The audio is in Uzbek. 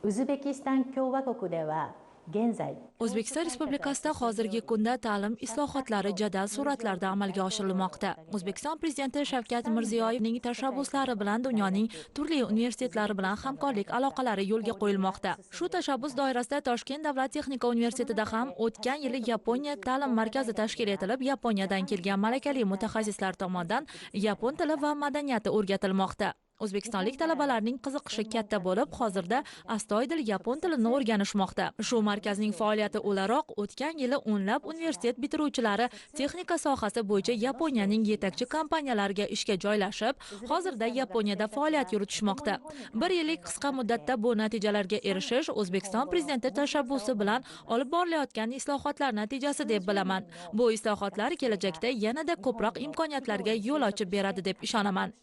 ウズベキスタン共和国では現在 O'zbekiston Respublikasida hozirgi kunda ta'lim islohotlari jadal sur'atlarda amalga oshirilmoqda. O'zbekiston Prezidenti Shavkat Mirziyoyevning tashabbuslari bilan dunyoning turli universitetlari bilan hamkorlik aloqalari yo'lga qo'yilmoqda. Shu tashabbus doirasida Toshkent davlat texnika universitetida ham o'tgan yili Yaponiya ta'lim markazi tashkil etilib, Yaponiyadan kelgan malakali mutaxassislar tomonidan yapon tili va madaniyati o'rgatilmoqda. O'zbekistonlik talabalarning qiziqishi katta bo'lib, hozirda astoydil yapon tilini o'rganishmoqda. Shu markazning faoliyati o'laroq o'tgan yili o'nlab universitet bitiruvchilari texnika sohasi bo'yicha Yaponiyaning yetakchi kompaniyalariga ishga joylashib, hozirda Yaponiyada faoliyat yuritishmoqda. Bir yillik qisqa muddatda bu natijalarga erishish O'zbekiston prezidenti tashabbusi bilan olib borilayotgan islohotlar natijasi deb bilaman. Bu islohotlar kelajakda yanada ko'proq imkoniyatlarga yo'l ochib beradi deb ishonaman.